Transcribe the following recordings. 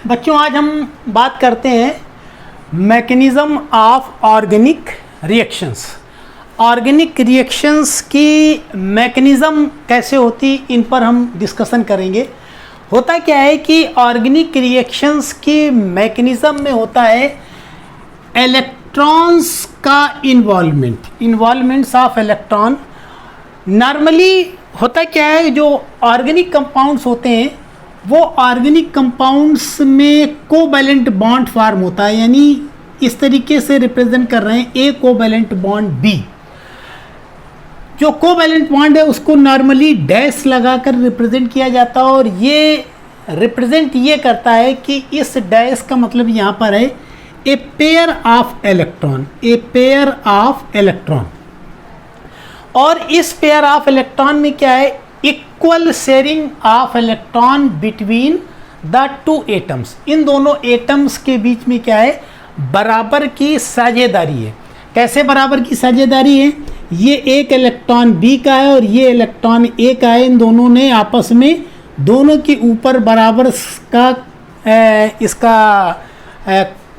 बच्चों आज हम बात करते हैं mechanism of organic reactions. Organic reactions की मैकेनिज़्म कैसे होती, इन पर हम डिस्कशन करेंगे। होता क्या है कि ऑर्गेनिक रिएक्शंस की मैकेनिज़्म में होता है इलेक्ट्रॉन्स का इन्वॉल्वमेंट्स ऑफ इलेक्ट्रॉन। नॉर्मली होता क्या है, जो ऑर्गेनिक कंपाउंड्स होते हैं वो ऑर्गेनिक कंपाउंड्स में कोवैलेंट बॉन्ड फॉर्म होता है, यानी इस तरीके से रिप्रेजेंट कर रहे हैं ए कोवैलेंट बॉन्ड बी। जो कोवैलेंट बॉन्ड है उसको नॉर्मली डैश लगाकर रिप्रेजेंट किया जाता है, और ये रिप्रेजेंट ये करता है कि इस डैश का मतलब यहाँ पर है ए पेयर ऑफ इलेक्ट्रॉन, और इस पेयर ऑफ इलेक्ट्रॉन में क्या है, equal sharing of electron between the two atoms. इन दोनों एटम्स के बीच में क्या है, बराबर की साझेदारी है। कैसे बराबर की साझेदारी है, ये एक इलेक्ट्रॉन बी का है और ये इलेक्ट्रॉन ए का है। इन दोनों ने आपस में दोनों के ऊपर बराबर का इसका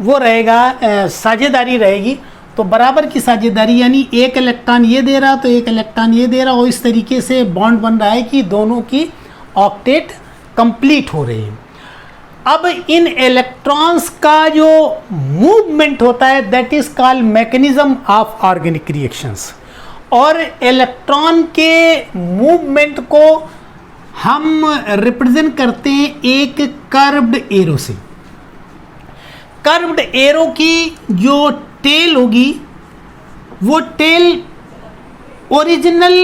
वो रहेगा, साझेदारी रहेगी। तो बराबर की साझेदारी यानी एक इलेक्ट्रॉन ये दे रहा तो एक इलेक्ट्रॉन ये दे रहा, और इस तरीके से बॉन्ड बन रहा है कि दोनों की ऑक्टेट कंप्लीट हो रही है। अब इन इलेक्ट्रॉन्स का जो मूवमेंट होता है that is called mechanism of organic reactions. और इलेक्ट्रॉन के मूवमेंट को हम रिप्रेजेंट करते हैं एक कर्व्ड एरो से। कर्व्ड एरो की जो टेल होगी वो tail original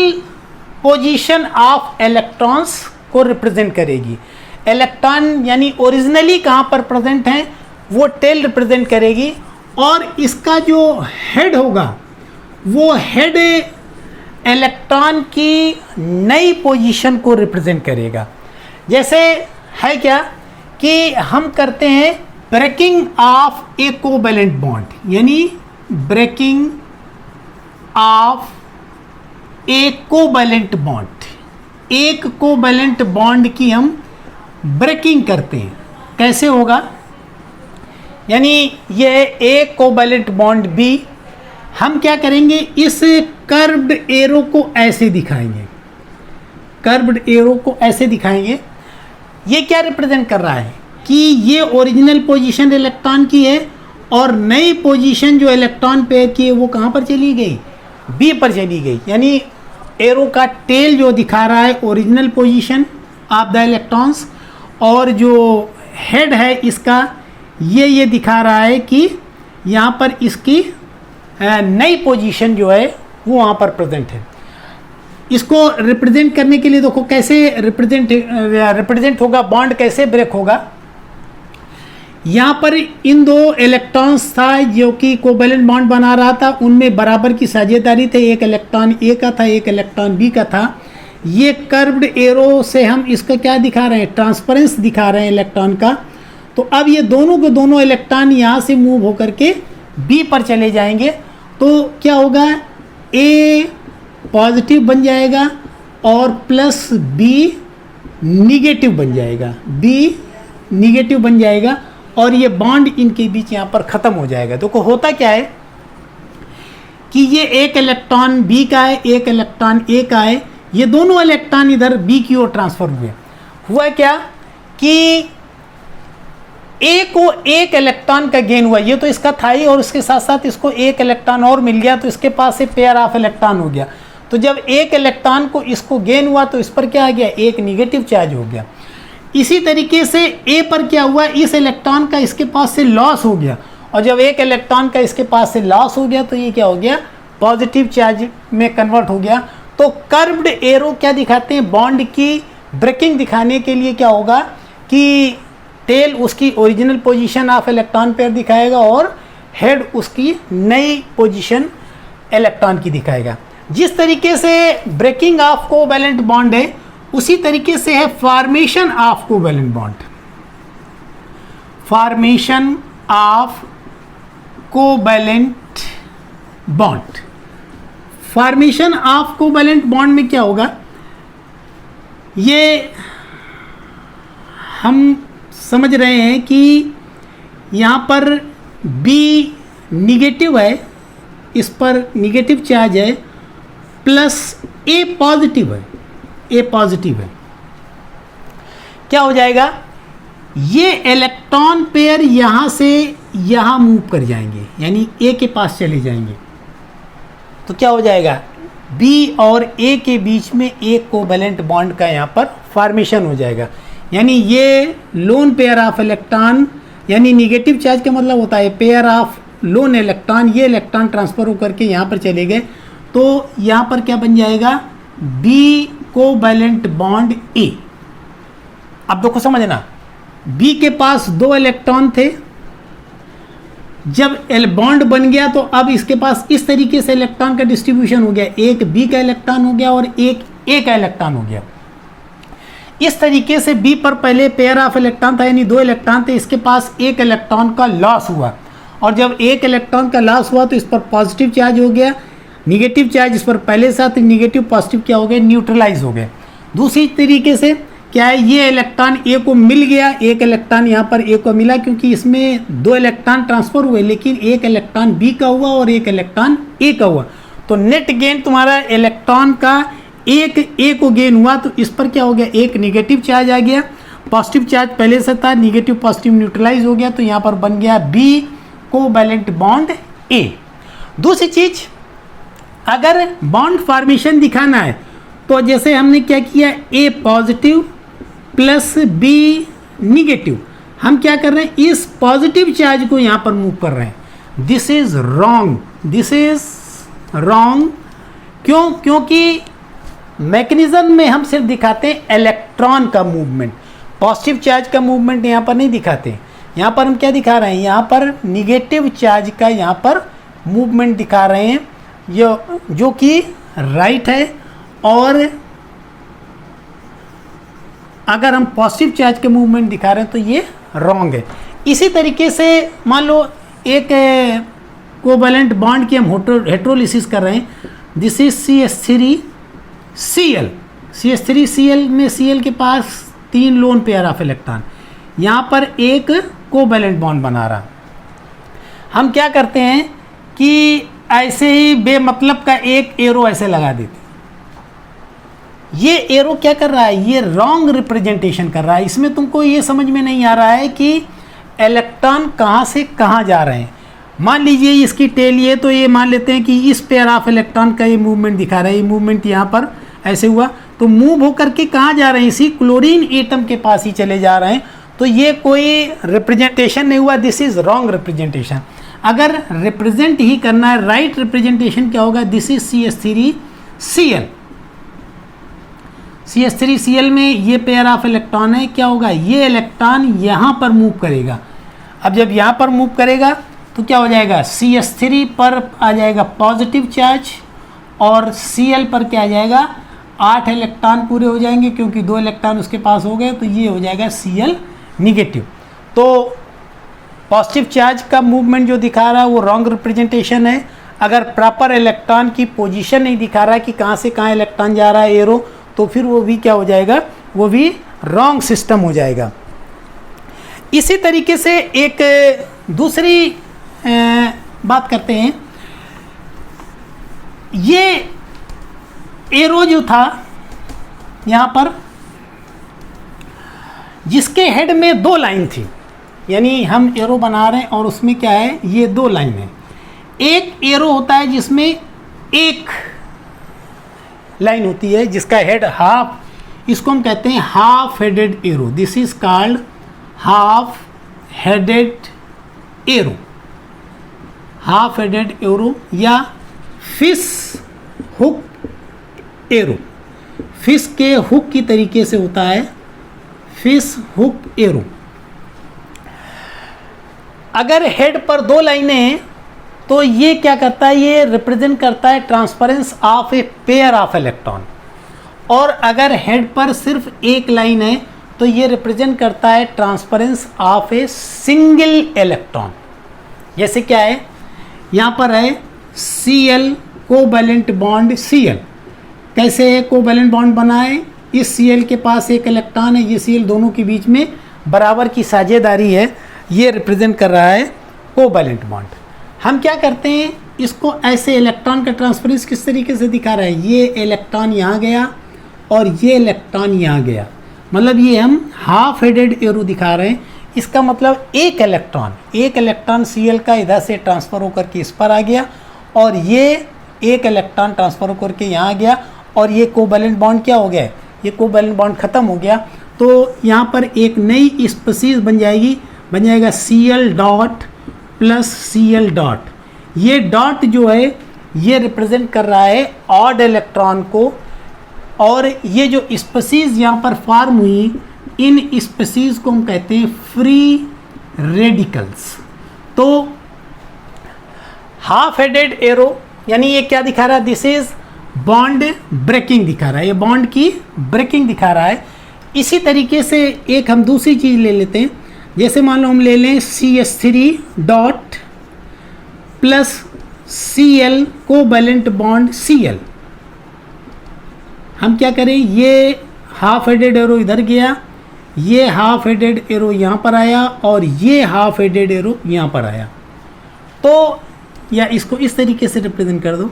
position of electrons को रिप्रेजेंट करेगी। इलेक्ट्रॉन यानी ओरिजिनली कहाँ पर प्रेजेंट हैं वो टेल रिप्रेजेंट करेगी, और इसका जो हेड होगा वो हेड इलेक्ट्रॉन की नई पोजीशन को रिप्रेजेंट करेगा। जैसे है क्या कि हम करते हैं breaking of a covalent bond, यानी breaking of a covalent bond. एक कोवैलेंट बॉन्ड की हम ब्रेकिंग करते हैं। कैसे होगा, यानी यह ए कोवैलेंट बॉन्ड बी, हम क्या करेंगे, इस कर्व्ड एरो को ऐसे दिखाएंगे। कर्व्ड एरो को ऐसे दिखाएंगे। ये क्या रिप्रेजेंट कर रहा है कि ये ओरिजिनल पोजीशन इलेक्ट्रॉन की है, और नई पोजीशन जो इलेक्ट्रॉन पेयर की है वो कहाँ पर चली गई, बी पर चली गई। यानी एरो का टेल जो दिखा रहा है original position of the electrons, और जो हेड है इसका ये दिखा रहा है कि यहाँ पर इसकी नई पोजीशन जो है वो वहाँ पर प्रेजेंट है। इसको रिप्रेजेंट करने के लिए देखो कैसे रिप्रेजेंट होगा, बॉन्ड कैसे ब्रेक होगा। यहाँ पर इन दो इलेक्ट्रॉन्स था जो कि कोवैलेंट बॉन्ड बना रहा था, उनमें बराबर की साझेदारी थे। एक इलेक्ट्रॉन ए का था, एक इलेक्ट्रॉन बी का था। ये कर्व्ड एरो से हम इसका क्या दिखा रहे हैं, ट्रांसपेरेंस दिखा रहे हैं इलेक्ट्रॉन का। तो अब ये दोनों के दोनों इलेक्ट्रॉन यहाँ से मूव होकर के बी पर चले जाएंगे, तो क्या होगा, ए पॉजिटिव बन जाएगा और प्लस बी निगेटिव बन जाएगा, बी निगेटिव बन जाएगा, और ये बॉन्ड इनके बीच यहाँ पर ख़त्म हो जाएगा। तो होता क्या है कि ये एक इलेक्ट्रॉन बी का है, एक इलेक्ट्रॉन ए का है। ये दोनों इलेक्ट्रॉन इधर बी की ओर ट्रांसफर हुए। हुआ क्या कि ए को एक इलेक्ट्रॉन का गेन हुआ, ये तो इसका था ही, और उसके साथ साथ इसको एक इलेक्ट्रॉन और मिल गया, तो इसके पास से पेयर ऑफ इलेक्ट्रॉन हो गया। तो जब एक इलेक्ट्रॉन को इसको गेन हुआ तो इस पर क्या आ गया, एक निगेटिव चार्ज हो गया। इसी तरीके से ए पर क्या हुआ, इस इलेक्ट्रॉन का इसके पास से लॉस हो गया, और जब एक इलेक्ट्रॉन का इसके पास से लॉस हो गया तो ये क्या हो गया, पॉजिटिव चार्ज में कन्वर्ट हो गया। तो कर्व्ड एरो क्या दिखाते हैं, बॉन्ड की ब्रेकिंग दिखाने के लिए क्या होगा कि टेल उसकी original position of electron pair दिखाएगा, और हेड उसकी नई पोजीशन इलेक्ट्रॉन की दिखाएगा। जिस तरीके से ब्रेकिंग ऑफ कोवैलेंट बॉन्ड है, उसी तरीके से है formation of covalent bond. Formation of covalent bond, formation of covalent bond में क्या होगा, ये हम समझ रहे हैं कि यहाँ पर B निगेटिव है, इस पर निगेटिव चार्ज है, प्लस A पॉजिटिव है, A पॉजिटिव है, क्या हो जाएगा, ये इलेक्ट्रॉन पेयर यहाँ से यहाँ मूव कर जाएंगे, यानी A के पास चले जाएंगे। तो क्या हो जाएगा, B और A के बीच में एक कोवैलेंट बॉन्ड का यहाँ पर फॉर्मेशन हो जाएगा। यानी ये लोन पेयर ऑफ इलेक्ट्रॉन, यानी निगेटिव चार्ज का मतलब होता है पेयर ऑफ लोन इलेक्ट्रॉन, ये इलेक्ट्रॉन ट्रांसफर होकर के यहाँ पर चले गए, तो यहाँ पर क्या बन जाएगा, B कोवैलेंट बॉन्ड A। अब देखो समझना, B के पास 2 इलेक्ट्रॉन थे, जब बॉन्ड बन गया तो अब इसके पास इस तरीके से इलेक्ट्रॉन का डिस्ट्रीब्यूशन हो गया, एक B का इलेक्ट्रॉन हो गया और एक A का इलेक्ट्रॉन हो गया। इस तरीके से B पर पहले पेयर ऑफ इलेक्ट्रॉन था, यानी 2 इलेक्ट्रॉन थे, इसके पास एक इलेक्ट्रॉन का लॉस हुआ, और जब एक इलेक्ट्रॉन का लॉस हुआ तो इस पर पॉजिटिव चार्ज हो गया, निगेटिव चार्ज इस पर पहले से था, निगेटिव पॉजिटिव क्या हो गए, न्यूट्रलाइज हो गए। दूसरी तरीके से क्या है, ये इलेक्ट्रॉन A को मिल गया, एक इलेक्ट्रॉन यहाँ पर A को मिला, क्योंकि इसमें 2 इलेक्ट्रॉन ट्रांसफर हुए, लेकिन एक इलेक्ट्रॉन B का हुआ और एक इलेक्ट्रॉन A का हुआ, तो नेट गेन तुम्हारा इलेक्ट्रॉन का एक A को गेन हुआ, तो इस पर क्या हो गया, एक निगेटिव चार्ज आ गया, पॉजिटिव चार्ज पहले से था, निगेटिव पॉजिटिव न्यूट्रलाइज हो गया, तो यहाँ पर बन गया B कोवैलेंट बॉन्ड A। दूसरी चीज, अगर बॉन्ड फॉर्मेशन दिखाना है तो जैसे हमने क्या किया, A positive plus B negative, हम क्या कर रहे हैं, इस पॉजिटिव चार्ज को यहाँ पर मूव कर रहे हैं। This is wrong, this is wrong. क्यों? क्योंकि मैकेनिज्म में हम सिर्फ दिखाते हैं इलेक्ट्रॉन का मूवमेंट, पॉजिटिव चार्ज का मूवमेंट यहाँ पर नहीं दिखाते। यहाँ पर हम क्या दिखा रहे हैं, यहाँ पर निगेटिव चार्ज का यहाँ पर मूवमेंट दिखा रहे हैं, जो कि राइट है, और अगर हम पॉजिटिव चार्ज के मूवमेंट दिखा रहे हैं तो ये रॉन्ग है। इसी तरीके से मान लो एक कोवैलेंट बॉन्ड की हम हेट्रोलिसिस कर रहे हैं, दिस इज CH3Cl, CH3Cl में Cl के पास 3 लोन पेयर ऑफ इलेक्ट्रॉन, यहाँ पर एक कोवैलेंट बॉन्ड बना रहा। हम क्या करते हैं कि ऐसे ही बेमतलब का एक एरो ऐसे लगा देते, ये एरो क्या कर रहा है, ये रॉन्ग रिप्रेजेंटेशन कर रहा है। इसमें तुमको ये समझ में नहीं आ रहा है कि इलेक्ट्रॉन कहाँ से कहाँ जा रहे हैं। मान लीजिए इसकी टेल ये, तो ये मान लेते हैं कि इस पेयर ऑफ इलेक्ट्रॉन का ये मूवमेंट दिखा रहा है, ये मूवमेंट यहाँ पर ऐसे हुआ, तो मूव होकर के कहाँ जा रहे हैं, इसी क्लोरीन एटम के पास ही चले जा रहे हैं, तो ये कोई रिप्रेजेंटेशन नहीं हुआ, दिस इज रॉन्ग रिप्रेजेंटेशन। अगर रिप्रेजेंट ही करना है, राइट रिप्रेजेंटेशन क्या होगा, दिस इज CH3Cl, CH3Cl में ये पेयर ऑफ इलेक्ट्रॉन है, क्या होगा, ये इलेक्ट्रॉन यहाँ पर मूव करेगा। अब जब यहाँ पर मूव करेगा तो क्या हो जाएगा, CH3 पर आ जाएगा पॉजिटिव चार्ज, और Cl पर क्या आ जाएगा, 8 इलेक्ट्रॉन पूरे हो जाएंगे, क्योंकि 2 इलेक्ट्रॉन उसके पास हो गए, तो ये हो जाएगा Cl निगेटिव। तो पॉजिटिव चार्ज का मूवमेंट जो दिखा रहा है वो रॉन्ग रिप्रेजेंटेशन है। अगर प्रॉपर इलेक्ट्रॉन की पोजीशन नहीं दिखा रहा है कि कहाँ से कहाँ इलेक्ट्रॉन जा रहा है एरो, तो फिर वो भी क्या हो जाएगा, वो भी रॉन्ग सिस्टम हो जाएगा। इसी तरीके से एक दूसरी बात करते हैं, ये एरो जो था यहाँ पर, जिसके हेड में 2 लाइन थी, यानी हम एरो बना रहे हैं और उसमें क्या है, ये 2 लाइन है। एक एरो होता है जिसमें एक लाइन होती है जिसका हेड हाफ, इसको हम कहते हैं half headed arrow, this is called half headed arrow, half headed arrow या फिश हुक एरो, फिश के हुक की तरीके से होता है, फिश हुक एरो। अगर हेड पर 2 लाइनें हैं तो ये क्या करता है, ये रिप्रेजेंट करता है transference of a pair of electron, और अगर हेड पर सिर्फ एक लाइन है तो ये रिप्रेजेंट करता है transference of a single electron. जैसे क्या है, यहाँ पर है Cl कोवैलेंट बॉन्ड Cl, कैसे है कोवैलेंट बॉन्ड बना है, इस Cl के पास एक इलेक्ट्रॉन है, ये Cl दोनों के बीच में बराबर की साझेदारी है, ये रिप्रेजेंट कर रहा है कोवैलेंट बॉन्ड। हम क्या करते हैं, इसको ऐसे इलेक्ट्रॉन का ट्रांसफरेंस किस तरीके से दिखा रहा है, ये इलेक्ट्रॉन यहाँ गया और ये इलेक्ट्रॉन यहाँ गया, मतलब ये हम हाफ हेडेड एरो दिखा रहे हैं। इसका मतलब एक इलेक्ट्रॉन Cl का इधर से ट्रांसफ़र होकर के इस पर आ गया और ये एक इलेक्ट्रॉन ट्रांसफ़र होकर के यहाँ आ गया और ये कोवैलेंट बॉन्ड क्या हो गया, ये कोवैलेंट बॉन्ड ख़त्म हो गया। तो यहाँ पर एक नई स्पीशीज़ बन जाएगा Cl dot plus Cl dot. ये डॉट जो है ये रिप्रेजेंट कर रहा है ऑड इलेक्ट्रॉन को, और ये जो स्पीशीज़ यहाँ पर फॉर्म हुई, इन स्पीशीज़ को हम कहते हैं फ्री रेडिकल्स। तो हाफ हेडेड एरो यानी ये क्या दिखा रहा है, दिस इज बॉन्ड ब्रेकिंग दिखा रहा है, ये बॉन्ड की ब्रेकिंग दिखा रहा है। इसी तरीके से एक हम दूसरी चीज़ ले लेते हैं, जैसे मान लो हम ले लें CH3 dot plus Cl covalent bond Cl। हम क्या करें, ये हाफ हेडेड एरो इधर गया, ये हाफ हेडेड एरो यहाँ पर आया और ये हाफ हेडेड एरो यहाँ पर आया। तो या इसको इस तरीके से रिप्रेजेंट कर दो,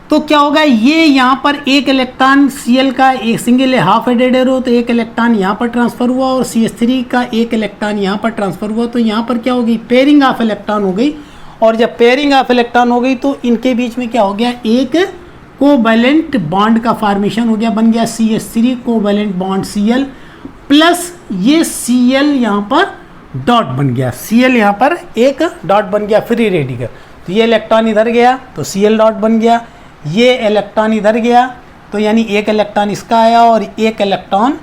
तो क्या होगा, ये यहाँ पर एक इलेक्ट्रॉन Cl का एक सिंगल हाफ हेडेड एरो, तो एक इलेक्ट्रॉन यहाँ पर ट्रांसफ़र हुआ और CH3 का एक इलेक्ट्रॉन यहाँ पर ट्रांसफ़र हुआ। तो यहाँ पर क्या होगी, पेयरिंग ऑफ इलेक्ट्रॉन हो गई, और जब पेयरिंग ऑफ इलेक्ट्रॉन हो गई तो इनके बीच में क्या हो गया, एक कोवैलेंट बॉन्ड का फॉर्मेशन हो गया, बन गया CH3 covalent bond Cl plus ये Cl यहाँ पर डॉट बन गया, Cl यहाँ पर एक डॉट बन गया फ्री रेडिकल। तो ये इलेक्ट्रॉन इधर गया तो Cl डॉट बन गया, ये इलेक्ट्रॉन इधर गया तो यानी एक इलेक्ट्रॉन इसका आया और एक इलेक्ट्रॉन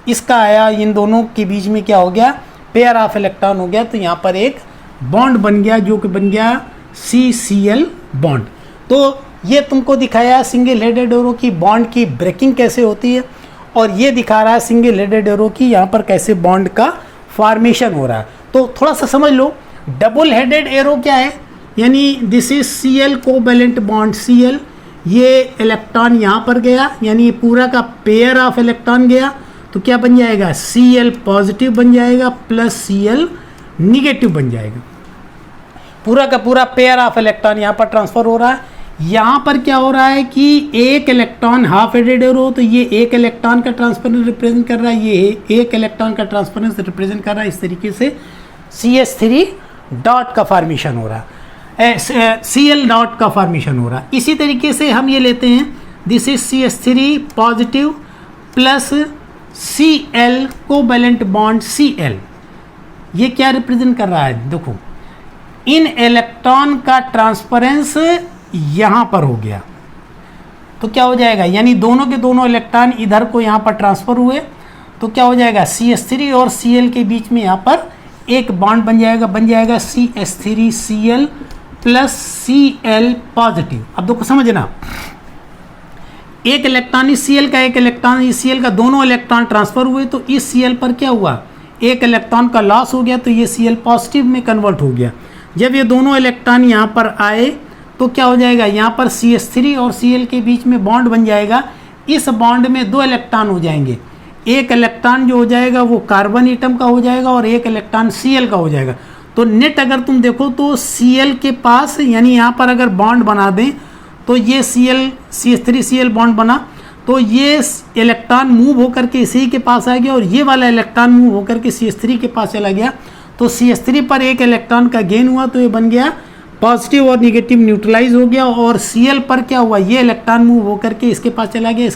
इसका आया, इन दोनों के बीच में क्या हो गया, पेयर ऑफ इलेक्ट्रॉन हो गया। तो यहाँ पर एक बॉन्ड बन गया जो कि बन गया CCl बॉन्ड। तो ये तुमको दिखाया सिंगल हेडेड एरो की बॉन्ड की ब्रेकिंग कैसे होती है, और ये दिखा रहा है सिंगल हेडेड एरो की यहाँ पर कैसे बॉन्ड का फॉर्मेशन हो रहा है। तो थोड़ा सा समझ लो, डबल हेडेड एरो क्या है, यानी this is Cl covalent bond Cl, ये इलेक्ट्रॉन यहाँ पर गया यानी ये पूरा का पेयर ऑफ इलेक्ट्रॉन गया, तो क्या बन जाएगा, Cl पॉजिटिव बन जाएगा प्लस Cl निगेटिव बन जाएगा। पूरा का पूरा पेयर ऑफ इलेक्ट्रॉन यहाँ पर ट्रांसफ़र हो रहा है। यहाँ पर क्या हो रहा है कि एक इलेक्ट्रॉन हाफ हेडेड एरो, तो ये एक इलेक्ट्रॉन का ट्रांसफरेंस रिप्रेजेंट कर रहा है, ये एक इलेक्ट्रॉन का ट्रांसफरेंस रिप्रेजेंट कर रहा है। इस तरीके से CH3 डॉट का फॉर्मेशन हो रहा है, Cl डॉट का फॉर्मेशन हो रहा है। इसी तरीके से हम ये लेते हैं, this is CH3 positive plus Cl covalent bond Cl। ये क्या रिप्रेजेंट कर रहा है, देखो इन इलेक्ट्रॉन का ट्रांसफरेंस यहाँ पर हो गया, तो क्या हो जाएगा, यानी दोनों के दोनों इलेक्ट्रॉन इधर को यहाँ पर ट्रांसफ़र हुए, तो क्या हो जाएगा, CH3 और Cl के बीच में यहाँ पर एक बॉन्ड बन जाएगा CH3 Cl plus Cl positive. अब देखो समझना, एक इलेक्ट्रॉन इस Cl का, एक इलेक्ट्रॉन इस Cl का, दोनों इलेक्ट्रॉन ट्रांसफ़र हुए, तो इस Cl पर क्या हुआ, एक इलेक्ट्रॉन का लॉस हो गया, तो ये Cl पॉजिटिव में कन्वर्ट हो गया। जब ये दोनों इलेक्ट्रॉन यहाँ पर आए तो क्या हो जाएगा, यहाँ पर CH3 और Cl के बीच में बॉन्ड बन जाएगा। इस बॉन्ड में दो इलेक्ट्रॉन हो जाएंगे, एक इलेक्ट्रॉन जो हो जाएगा वो कार्बन एटम का हो जाएगा और एक इलेक्ट्रॉन Cl का हो जाएगा। तो नेट अगर तुम देखो तो Cl के पास, यानी यहाँ पर अगर बॉन्ड बना दें तो ये CH3 Cl बॉन्ड बना, तो ये इलेक्ट्रॉन मूव होकर के इसी के पास आ गया और ये वाला इलेक्ट्रॉन मूव होकर के CH3 के पास चला गया। तो CH3 पर एक इलेक्ट्रॉन का गेन हुआ, तो ये बन गया पॉजिटिव और निगेटिव न्यूट्रलाइज हो गया, और Cl पर क्या हुआ, ये इलेक्ट्रॉन मूव होकर के इसके पास चला गया,